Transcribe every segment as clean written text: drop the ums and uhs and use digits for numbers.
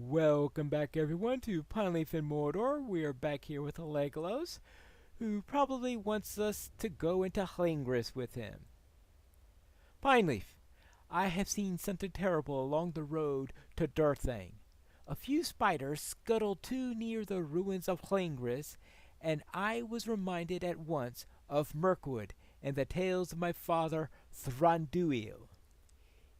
Welcome back everyone to Pineleaf and Mordor. We are back here with Legolas, who probably wants us to go into Lhingris with him. Pineleaf, I have seen something terrible along the road to Durthang. A few spiders scuttled too near the ruins of Lhingris, and I was reminded at once of Mirkwood and the tales of my father Thranduil.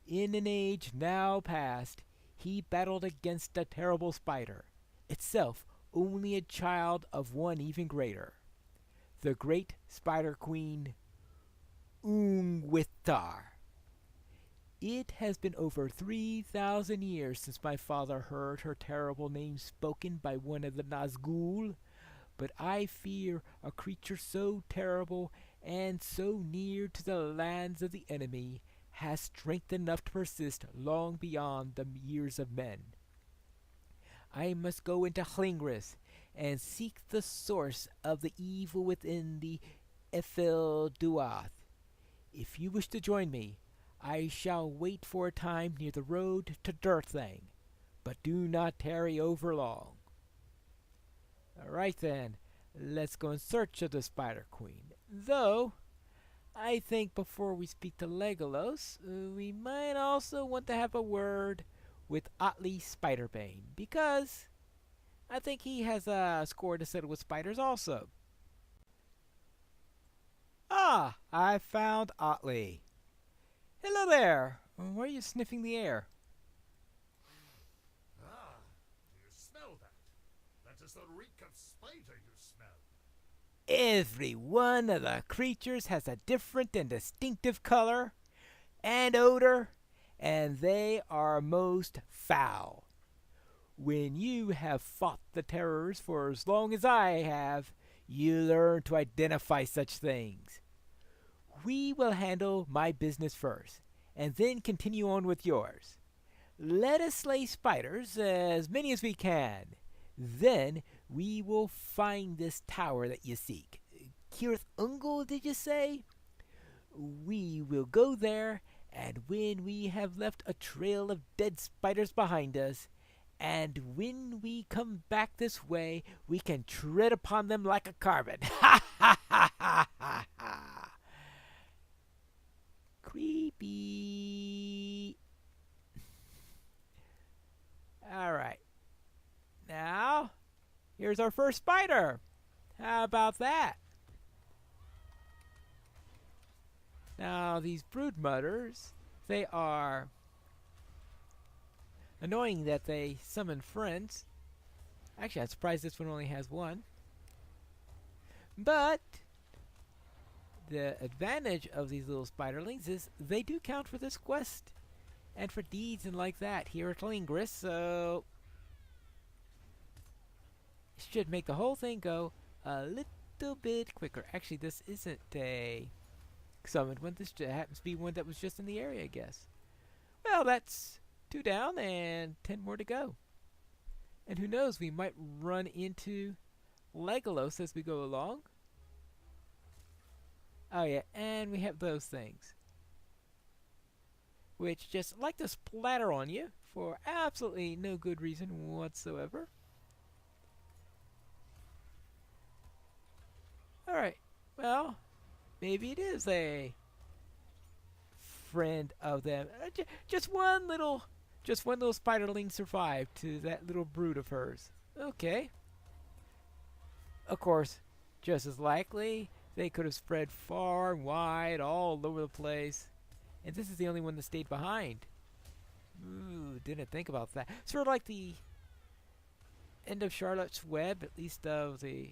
In an age now past, he battled against a terrible spider, itself only a child of one even greater, the great Spider Queen Ungwithar. It has been over 3,000 years since my father heard her terrible name spoken by one of the Nazgul, but I fear a creature so terrible and so near to the lands of the enemy has strength enough to persist long beyond the years of men. I must go into Lhingris and seek the source of the evil within the Ethel Duath. If you wish to join me, I shall wait for a time near the road to Durthang, but do not tarry over long. Alright then, let's go in search of the Spider Queen. Though, I think before we speak to Legolas, we might also want to have a word with Otley Spiderbane, because I think he has a score to settle with spiders also. Ah, I found Otley. Hello there. Why are you sniffing the air? Ah, do you smell that? That is the reek of spider you smell. Every one of the creatures has a different and distinctive color and odor, and they are most foul. When you have fought the terrors for as long as I have, you learn to identify such things. We will handle my business first, and then continue on with yours. Let us slay spiders, as many as we can. Then we will find this tower that you seek. Kirith Ungol, did you say? We will go there, and when we have left a trail of dead spiders behind us, and when we come back this way, we can tread upon them like a carbon. Ha ha ha ha ha ha! Creepy. Alright. Now, here's our first spider. How about that? Now, these broodmutters, they are annoying that they summon friends. Actually, I'm surprised this one only has one. But the advantage of these little spiderlings is they do count for this quest and for deeds and like that here at Lhingris, so should make the whole thing go a little bit quicker. Actually, this isn't a summoned one. This happens to be one that was just in the area, I guess. Well, that's 2 down and 10 more to go. And who knows, we might run into Legolas as we go along. Oh yeah, and we have those things, which just like to splatter on you for absolutely no good reason whatsoever. Alright, well, maybe it is a friend of them. Just one little spiderling survived to that little brood of hers. Okay. Of course, just as likely, they could have spread far and wide all over the place. And this is the only one that stayed behind. Ooh, didn't think about that. Sort of like the end of Charlotte's Web, at least of the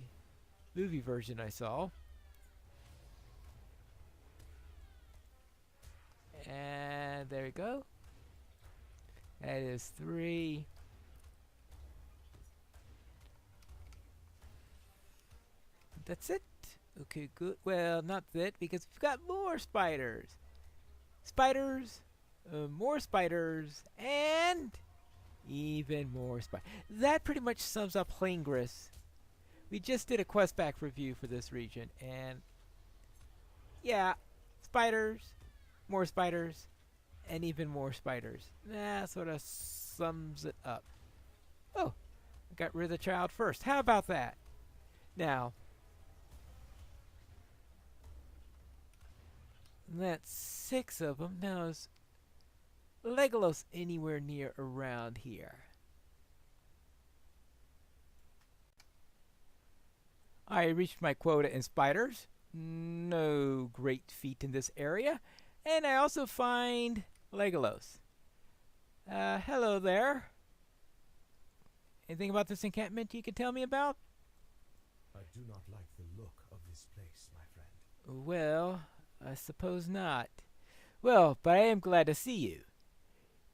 movie version I saw. And there we go. That is 3. That's it. Okay, good. Well, not that, because we've got more spiders. Spiders, more spiders, and even more spiders. That pretty much sums up Lhingris. We just did a quest back review for this region, and yeah, spiders, and even more spiders. That sort of sums it up. Oh, I got rid of the child first. How about that? Now, that's 6 of them. Now, is Legolas anywhere near around here? I reached my quota in spiders. No great feat in this area. And I also find Legolas. Hello there. Anything about this encampment you could tell me about? I do not like the look of this place, my friend. Well, I suppose not. Well, but I am glad to see you.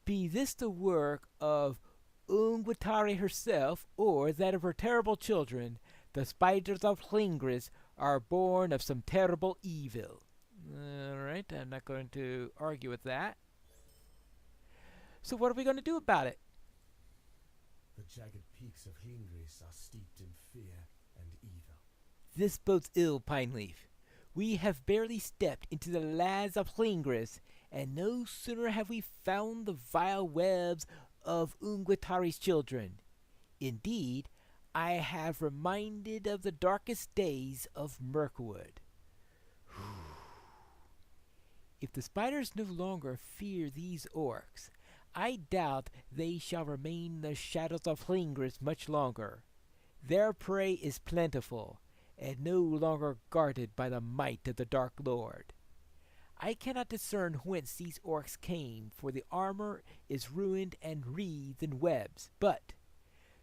Be this the work of Ungwatari herself, or that of her terrible children, the spiders of Lhingris are born of some terrible evil. Alright, I'm not going to argue with that. So what are we going to do about it? The jagged peaks of Lhingris are steeped in fear and evil. This bodes ill, Pineleaf. We have barely stepped into the lands of Lhingris, and no sooner have we found the vile webs of Ungwatari's children. Indeed, I have reminded of the darkest days of Mirkwood. If the spiders no longer fear these orcs, I doubt they shall remain in the shadows of Lhingris much longer. Their prey is plentiful, and no longer guarded by the might of the Dark Lord. I cannot discern whence these orcs came, for the armor is ruined and wreathed in webs, but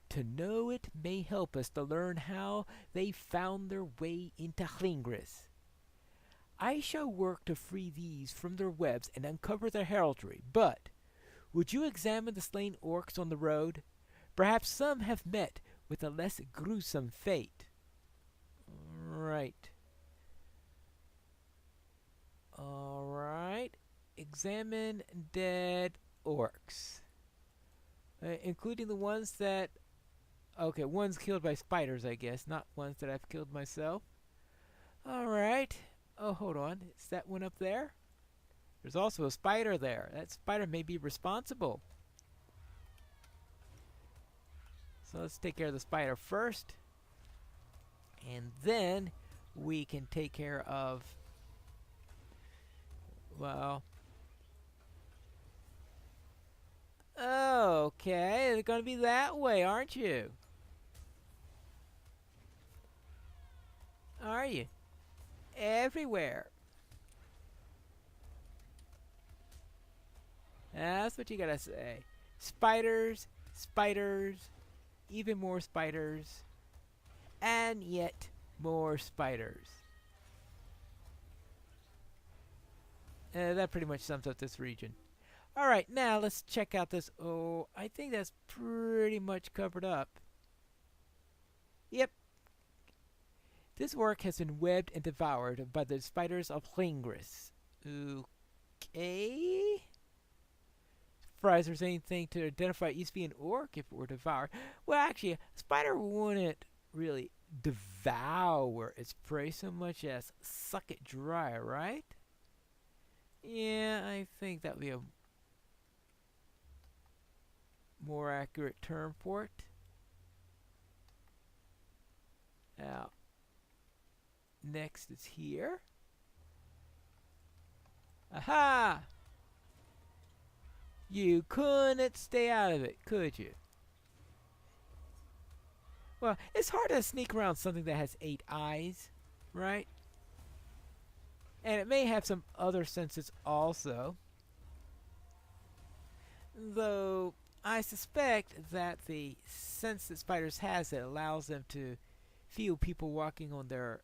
to know it may help us to learn how they found their way into Lhingris. I shall work to free these from their webs and uncover their heraldry, but would you examine the slain orcs on the road? Perhaps some have met with a less gruesome fate. Right. Alright. Examine dead orcs. Including the ones that... Okay, ones killed by spiders, I guess. Not ones that I've killed myself. Alright. Oh, hold on. Is that one up there? There's also a spider there. That spider may be responsible. So let's take care of the spider first. And then we can take care of... Well... Okay, they're going to be that way, aren't you? Are you? Everywhere. That's what you gotta say. Spiders, spiders, even more spiders, and yet more spiders. That pretty much sums up this region. Alright, now let's check out this. Oh, I think that's pretty much covered up. Yep. This work has been webbed and devoured by the spiders of Lhingris. Okay. Surprised there's anything to identify it used to be an orc if it were devoured. Well, actually, a spider wouldn't really devour its prey so much as suck it dry, right? Yeah, I think that would be a more accurate term for it. Now, next is here. Aha! You couldn't stay out of it, could you? Well, it's hard to sneak around something that has 8 eyes, right? And it may have some other senses also. Though, I suspect that the sense that spiders has that allows them to feel people walking on their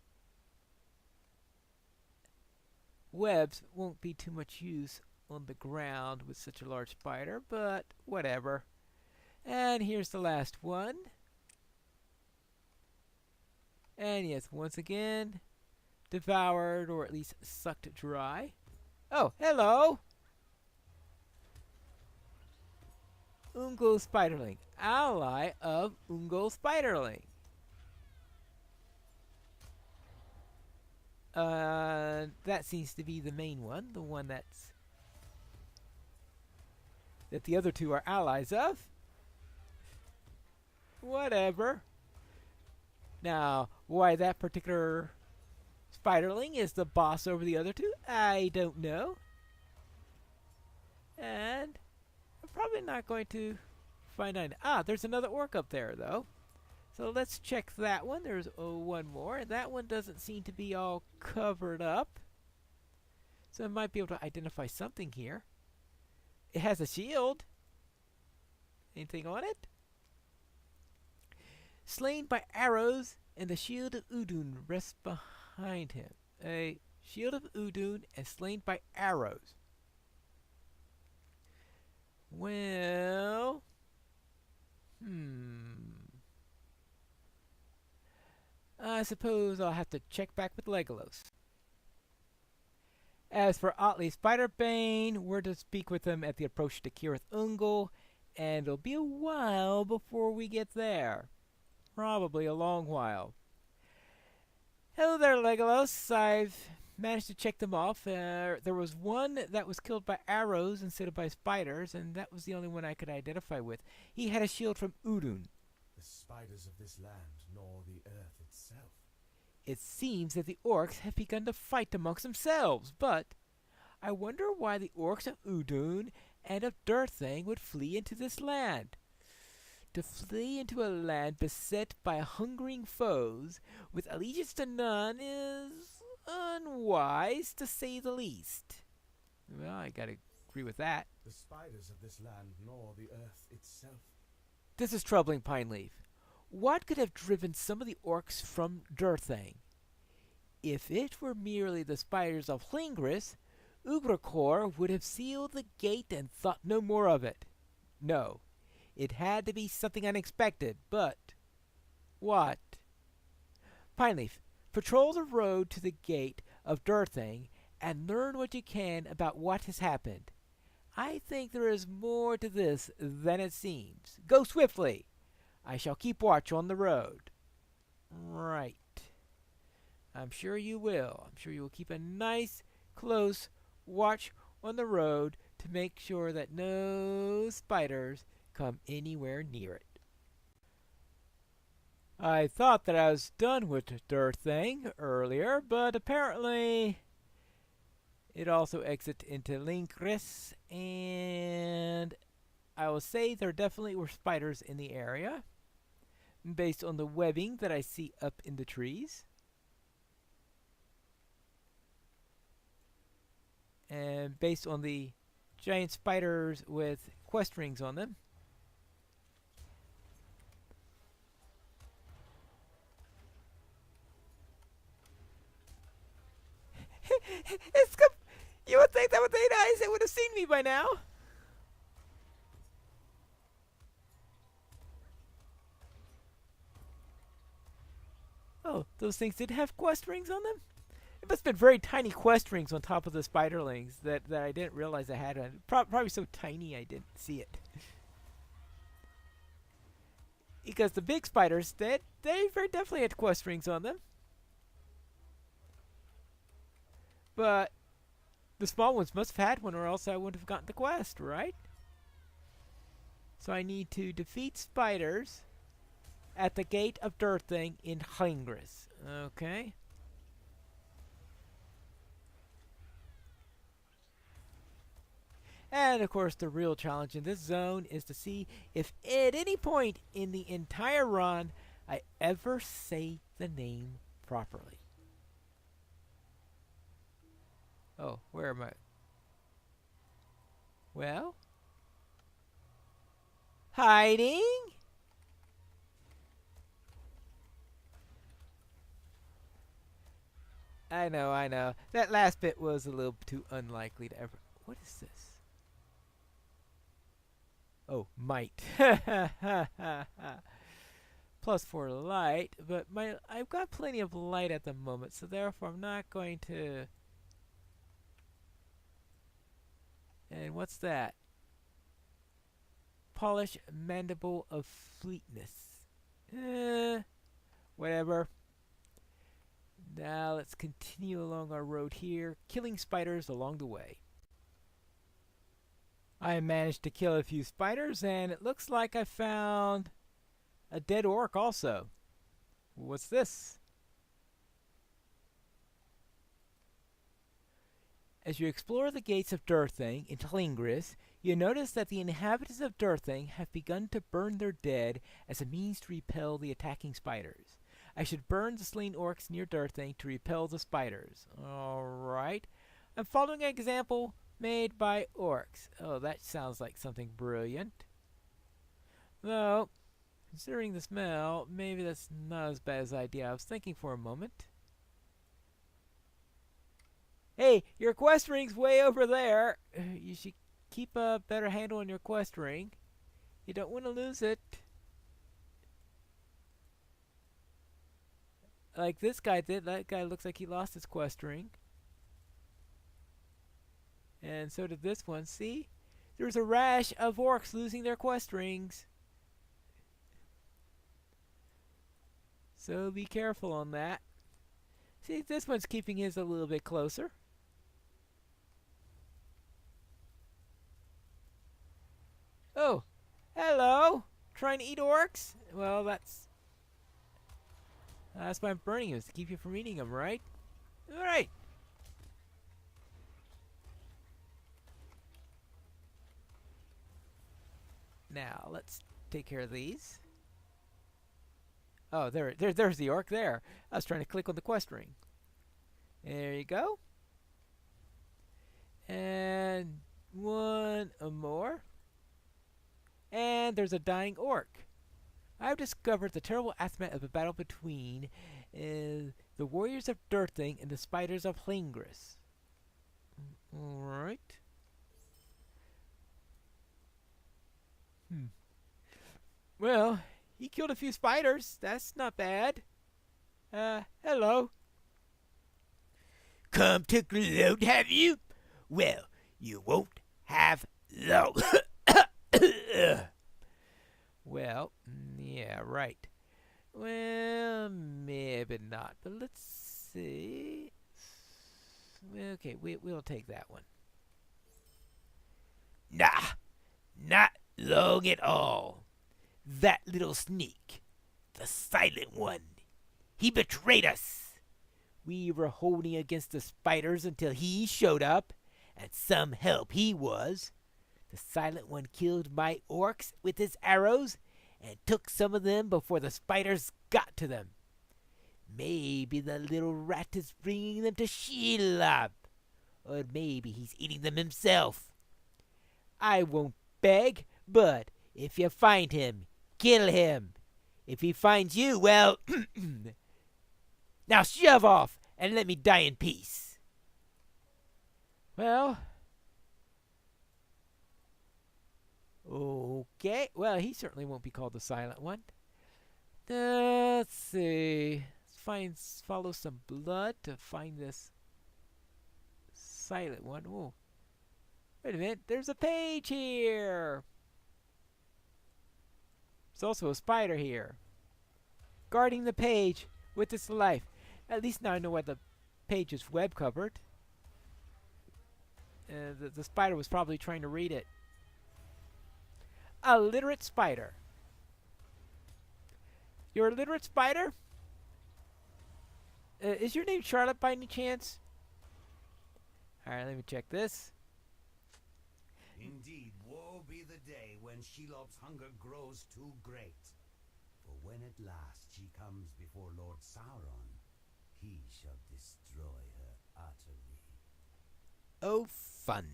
webs won't be too much use on the ground with such a large spider, but whatever. And here's the last one. And yes, once again, devoured or at least sucked dry. Oh, hello! Ungo Spiderling, ally of Ungo Spiderling. That seems to be the main one, the one that the other two are allies of. Whatever. Now, why that particular spiderling is the boss over the other two, I don't know. And I'm probably not going to find out. Ah, there's another orc up there, though. So let's check that one. There's one more. That one doesn't seem to be all covered up. So I might be able to identify something here. It has a shield. Anything on it? Slain by arrows, and the shield of Udun rests behind him. A shield of Udun and slain by arrows. Well, I suppose I'll have to check back with Legolas. As for Otley Spiderbane, we're to speak with him at the approach to Kirith Ungol, and it'll be a while before we get there. Probably a long while. Hello there, Legolas. I've managed to check them off. There was one that was killed by arrows instead of by spiders, and that was the only one I could identify with. He had a shield from Udun. The spiders of this land gnaw the earth itself. It seems that the orcs have begun to fight amongst themselves, but I wonder why the orcs of Udun and of Durthang would flee into this land. To flee into a land beset by hungering foes with allegiance to none is unwise, to say the least. Well, I gotta agree with that. The spiders of this land gnaw the earth itself. This is troubling, Pineleaf. What could have driven some of the orcs from Durthang? If it were merely the spiders of Lhingris, Ugrakor would have sealed the gate and thought no more of it. No, it had to be something unexpected, but what? Pineleaf, patrol the road to the gate of Durthang and learn what you can about what has happened. I think there is more to this than it seems. Go swiftly. I shall keep watch on the road. Right. I'm sure you will. I'm sure you will keep a nice, close watch on the road to make sure that no spiders come anywhere near it. I thought that I was done with Durthang earlier, but apparently it also exits into Lhingris, and I will say there definitely were spiders in the area, based on the webbing that I see up in the trees. And based on the giant spiders with quest rings on them. You would think that would be nice. They would have seen me by now. Oh, those things did have quest rings on them? It must have been very tiny quest rings on top of the spiderlings that I didn't realize I had. Probably so tiny I didn't see it. Because the big spiders, they very definitely had quest rings on them. But the small ones must have had one, or else I wouldn't have gotten the quest, right? So I need to defeat spiders at the gate of Durthang in Lhingris. Okay. And of course, the real challenge in this zone is to see if at any point in the entire run I ever say the name properly. Oh, where am I? Well? Hiding? I know. That last bit was a little too unlikely to ever... What is this? Oh, might. +4 light, but I've got plenty of light at the moment, so therefore I'm not going to... And what's that? Polish mandible of fleetness. Whatever. Now let's continue along our road here, killing spiders along the way. I managed to kill a few spiders, and it looks like I found a dead orc also. What's this? As you explore the gates of Durthang in Lhingris, you notice that the inhabitants of Durthang have begun to burn their dead as a means to repel the attacking spiders. I should burn the slain orcs near Durthang to repel the spiders. Alright. I'm following an example made by orcs. Oh, that sounds like something brilliant. Though, considering the smell, maybe that's not as bad as the idea I was thinking for a moment. Hey, your quest ring's way over there. You should keep a better handle on your quest ring. You don't want to lose it. Like this guy did. That guy looks like he lost his quest ring. And so did this one. See? There's a rash of orcs losing their quest rings. So be careful on that. See, this one's keeping his a little bit closer. Oh, hello! Trying to eat orcs? Well, that's why I'm burning you, is to keep you from eating them, right? Alright! Now, let's take care of these. Oh, there's the orc there. I was trying to click on the quest ring. There you go. And one more. And there's a dying orc. I've discovered the terrible aftermath of a battle between the warriors of Durthang and the spiders of Lhingris. Alright. Well, he killed a few spiders. That's not bad. Hello. Come to gloat, have you? Well, you won't have long. Well, yeah, right. Well, maybe not, but let's see. Okay, we'll take that one. Nah, not long at all. That little sneak, the Silent One, he betrayed us. We were holding against the spiders until he showed up, and some help he was. The Silent One killed my orcs with his arrows and took some of them before the spiders got to them. Maybe the little rat is bringing them to Shelob, or maybe he's eating them himself. I won't beg, but if you find him, kill him. If he finds you, well, now shove off and let me die in peace. Well, okay. Well, he certainly won't be called the Silent One. Let's see. Let's follow some blood to find this Silent One. Oh, wait a minute. There's a page here. There's also a spider here, guarding the page with its life. At least now I know why the page is web covered. The spider was probably trying to read it. A literate spider. You're a literate spider? Is your name Charlotte by any chance? Alright, let me check this. Indeed, woe be the day when Shelob's hunger grows too great. For when at last she comes before Lord Sauron, he shall destroy her utterly. Oh, fun.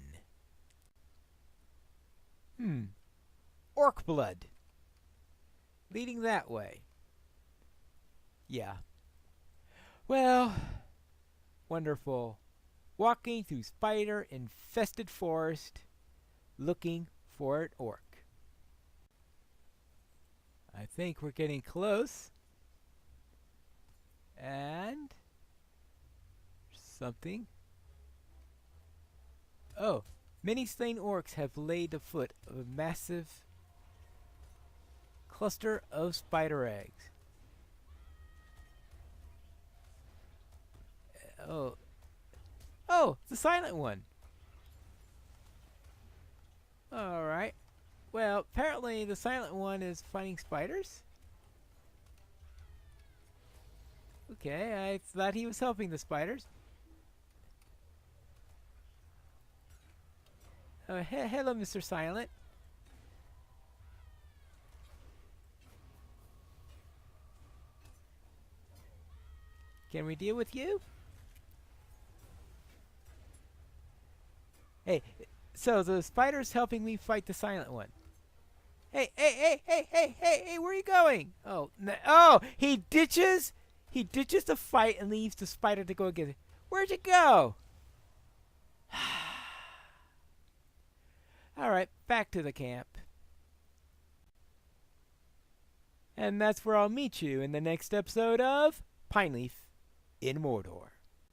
Orc blood. Leading that way. Yeah. Well, wonderful. Walking through spider-infested forest, looking for an orc. I think we're getting close. And something. Oh, many slain orcs have laid the foot of a massive cluster of spider eggs. Oh, the Silent One. Alright. Well, apparently the Silent One is fighting spiders. Okay, I thought he was helping the spiders. Hello, Mr. Silent. Can we deal with you? Hey, so the spider's helping me fight the Silent One. Hey, where are you going? Oh, he ditches the fight and leaves the spider to go against it. Where'd you go? Alright, back to the camp. And that's where I'll meet you in the next episode of Pineleaf in Mordor.